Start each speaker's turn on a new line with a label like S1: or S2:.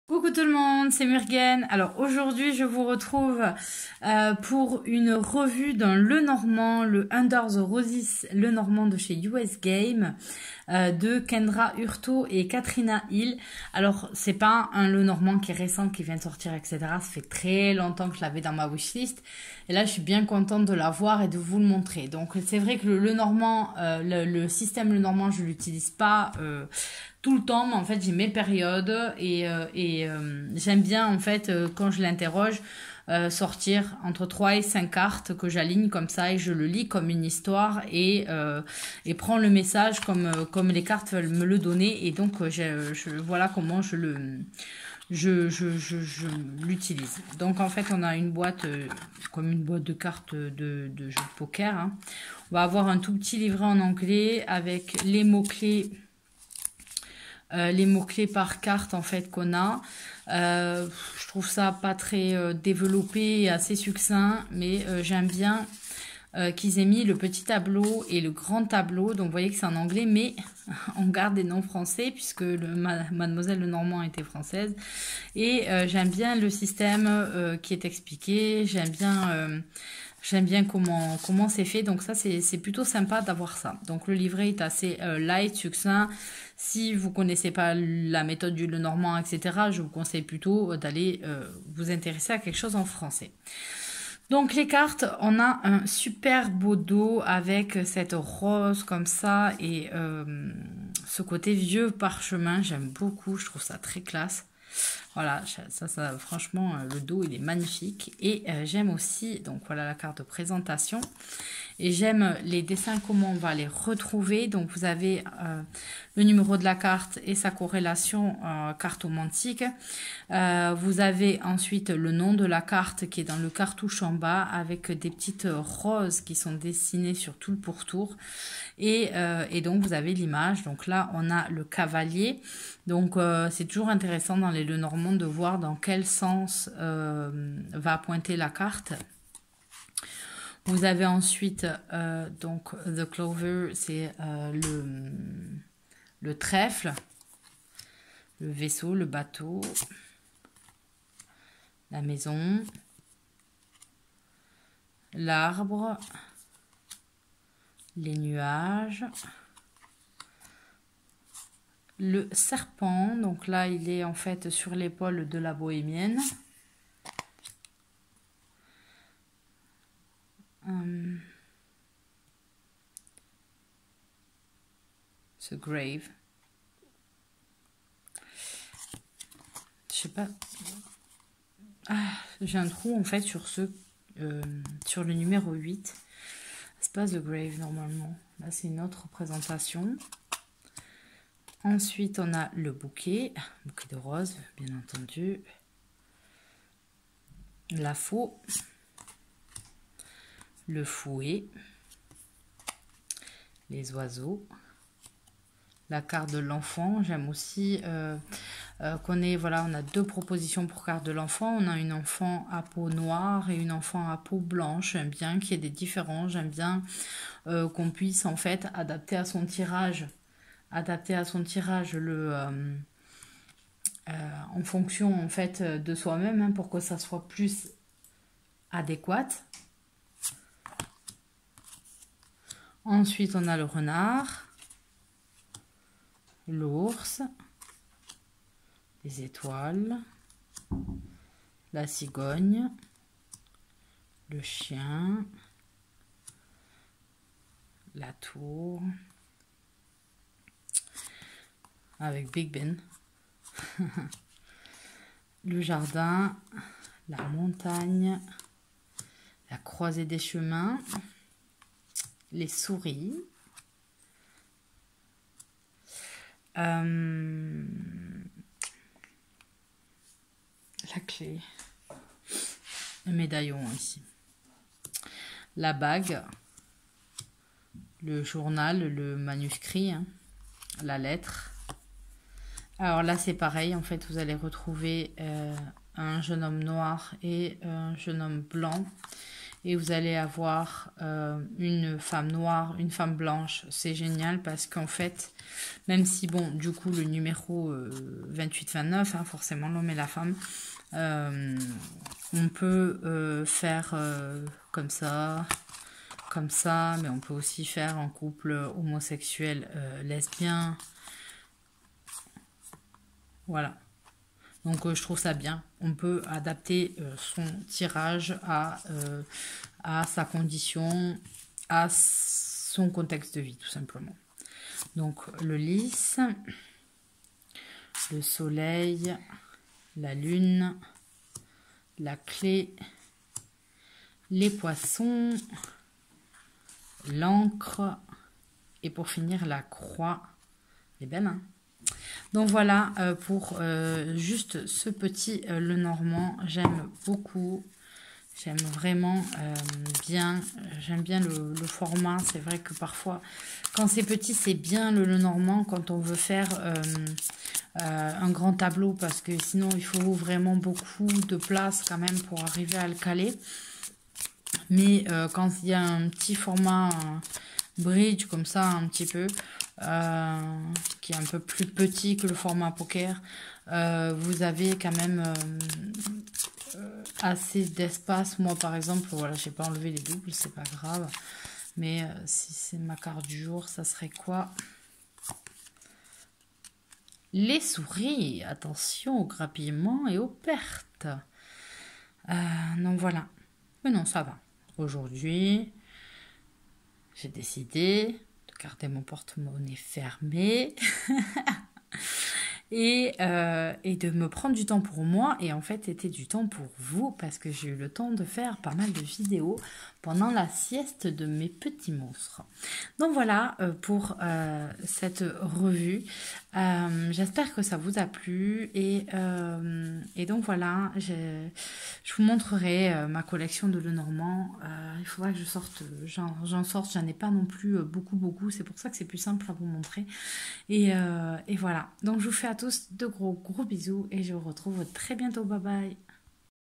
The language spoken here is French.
S1: Coucou tout le monde, c'est Murgen. Alors aujourd'hui je vous retrouve pour une revue d'un Lenormand, le Under the Roses Lenormand de chez US Game de Kendra Hurtaud et Katrina Hill. Alors c'est pas un Lenormand qui est récent, qui vient de sortir, etc. Ça fait très longtemps que je l'avais dans ma wishlist et là je suis bien contente de l'avoir et de vous le montrer. Donc c'est vrai que le Lenormand, le système Lenormand je l'utilise pas tout le temps, mais en fait j'ai mes périodes et j'aime bien en fait quand je l'interroge sortir entre 3 et 5 cartes que j'aligne comme ça et je le lis comme une histoire et prends le message comme les cartes veulent me le donner et donc voilà comment je l'utilise. Donc en fait on a une boîte comme une boîte de cartes de jeu de poker, hein. On va avoir un tout petit livret en anglais avec les mots-clés par carte en fait qu'on a. Je trouve ça pas très développé et assez succinct, mais j'aime bien qu'ils aient mis le petit tableau et le grand tableau. Donc vous voyez que c'est en anglais, mais on garde des noms français puisque Mademoiselle Lenormand était française. Et j'aime bien le système qui est expliqué. J'aime bien comment c'est fait, donc ça c'est plutôt sympa d'avoir ça. Donc le livret est assez light, succinct. Si vous connaissez pas la méthode du Lenormand, etc., je vous conseille plutôt d'aller vous intéresser à quelque chose en français. Donc les cartes, on a un super beau dos avec cette rose comme ça et ce côté vieux parchemin, j'aime beaucoup, je trouve ça très classe. Voilà, ça franchement, le dos, il est magnifique. Et j'aime aussi, donc voilà la carte de présentation. Et j'aime les dessins, comment on va les retrouver. Donc vous avez le numéro de la carte et sa corrélation cartomantique. Vous avez ensuite le nom de la carte qui est dans le cartouche en bas avec des petites roses qui sont dessinées sur tout le pourtour. Et donc vous avez l'image. Donc là on a le cavalier. Donc c'est toujours intéressant dans les Lenormand de voir dans quel sens va pointer la carte. Vous avez ensuite donc the clover, c'est le trèfle, le vaisseau, le bateau, la maison, l'arbre, les nuages, le serpent. Donc là il est en fait sur l'épaule de la bohémienne. Ce grave. Je sais pas. Ah, j'ai un trou en fait sur sur le numéro 8. C'est pas The Grave normalement. Là c'est une autre représentation. Ensuite on a le bouquet de roses bien entendu. La faux. Le fouet. Les oiseaux. La carte de l'enfant, j'aime aussi qu'on ait, voilà, on a deux propositions pour carte de l'enfant. On a une enfant à peau noire et une enfant à peau blanche. J'aime bien qu'il y ait des différences. J'aime bien qu'on puisse en fait adapter à son tirage en fonction en fait de soi-même, hein, pour que ça soit plus adéquat. Ensuite, on a le renard. L'ours, les étoiles, la cigogne, le chien, la tour, avec Big Ben, le jardin, la montagne, la croisée des chemins, les souris, la clé, le médaillon ici, la bague, le journal, le manuscrit, hein, la lettre. Alors là c'est pareil, en fait vous allez retrouver un jeune homme noir et un jeune homme blanc. et vous allez avoir une femme noire, une femme blanche. C'est génial parce qu'en fait, même si, bon, du coup, le numéro 28-29, hein, forcément l'homme et la femme, on peut faire comme ça, mais on peut aussi faire en couple homosexuel, lesbien. Voilà. Donc je trouve ça bien. On peut adapter son tirage à sa condition, à son contexte de vie, tout simplement. Donc le lys, le soleil, la lune, la clé, les poissons, l'encre et pour finir la croix. Elle est belle, hein? Donc voilà pour juste ce petit Lenormand. J'aime beaucoup. J'aime vraiment bien. J'aime bien le format. C'est vrai que parfois, quand c'est petit, c'est bien le Lenormand quand on veut faire un grand tableau. Parce que sinon, il faut vraiment beaucoup de place quand même pour arriver à le caler. Mais quand il y a un petit format bridge comme ça, un petit peu, qui est un peu plus petit que le format poker, vous avez quand même assez d'espace. Moi par exemple, voilà, j'ai pas enlevé les doubles, c'est pas grave, mais si c'est ma carte du jour, ça serait quoi? Les souris, attention au grappillement et aux pertes. Donc voilà, mais non, ça va. Aujourd'hui, j'ai décidé de garder mon porte-monnaie fermé et de me prendre du temps pour moi. Et en fait, c'était du temps pour vous parce que j'ai eu le temps de faire pas mal de vidéos pendant la sieste de mes petits monstres. Donc voilà pour cette revue. J'espère que ça vous a plu et donc voilà, je vous montrerai ma collection de Lenormand. Il faudra que je sorte, j'en sorte, j'en ai pas non plus beaucoup, c'est pour ça que c'est plus simple à vous montrer. Et voilà, donc je vous fais à tous de gros bisous et je vous retrouve très bientôt, bye bye.